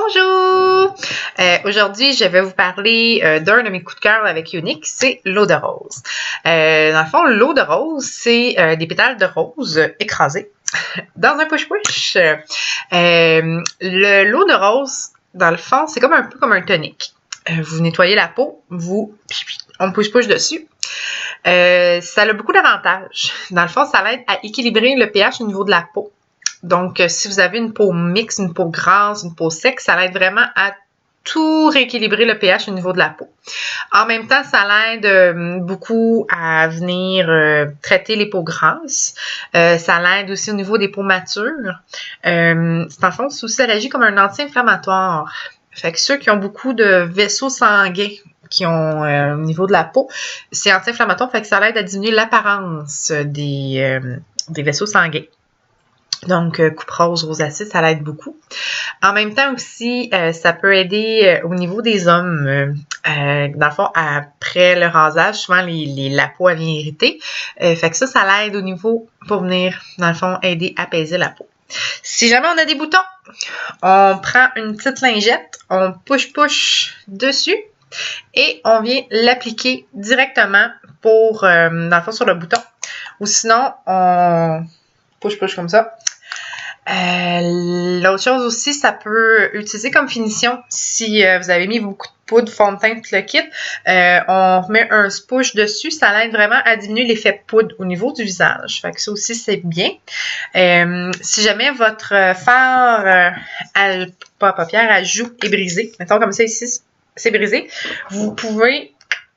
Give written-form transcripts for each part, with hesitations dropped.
Bonjour! Aujourd'hui, je vais vous parler d'un de mes coups de cœur avec Younique, c'est l'eau de rose. Dans le fond, l'eau de rose, c'est des pétales de rose écrasés dans un push-push. L'eau de rose, dans le fond, c'est un peu comme un tonic. Vous nettoyez la peau, on push-push dessus. Ça a beaucoup d'avantages. Dans le fond, ça va être à équilibrer le pH au niveau de la peau. Donc, si vous avez une peau mixte, une peau grasse, une peau sec, ça l'aide vraiment à tout rééquilibrer le pH au niveau de la peau. En même temps, ça l'aide beaucoup à venir traiter les peaux grasses. Ça l'aide aussi au niveau des peaux matures. Dans le fond, ça agit comme un anti-inflammatoire. Fait que ceux qui ont beaucoup de vaisseaux sanguins qui ont au niveau de la peau, c'est anti-inflammatoire, fait que ça l'aide à diminuer l'apparence des vaisseaux sanguins. Donc, coupe rose, rosacée, ça l'aide beaucoup. En même temps aussi, ça peut aider au niveau des hommes. Dans le fond, après le rasage, souvent, la peau elle vient irritée. Fait que ça l'aide au niveau pour venir, dans le fond, aider à apaiser la peau. Si jamais on a des boutons, on prend une petite lingette, on push dessus et on vient l'appliquer directement pour, dans le fond, sur le bouton. Ou sinon, on push comme ça. L'autre chose aussi, ça peut utiliser comme finition si vous avez mis beaucoup de poudre, fond de teint, tout le kit. On met un push dessus, ça l'aide vraiment à diminuer l'effet poudre au niveau du visage. Fait que ça aussi, c'est bien. Si jamais votre fard pas paupière, à joue est brisé, mettons comme ça ici, c'est brisé, vous pouvez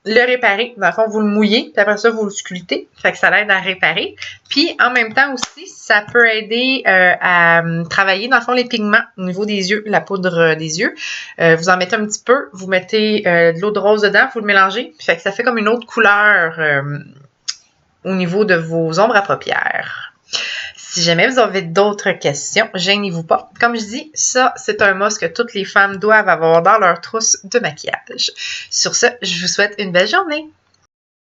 le réparer. Dans le fond, vous le mouillez, puis après ça, vous le sculptez. Fait que ça l'aide à réparer. Puis, en même temps aussi, ça peut aider à travailler, dans le fond, les pigments au niveau des yeux, la poudre des yeux. Vous en mettez un petit peu, vous mettez de l'eau de rose dedans, vous le mélangez. Fait que ça fait comme une autre couleur au niveau de vos ombres à paupières. Si jamais vous avez d'autres questions, gênez-vous pas. Comme je dis, ça, c'est un must que toutes les femmes doivent avoir dans leur trousse de maquillage. Sur ce, je vous souhaite une belle journée.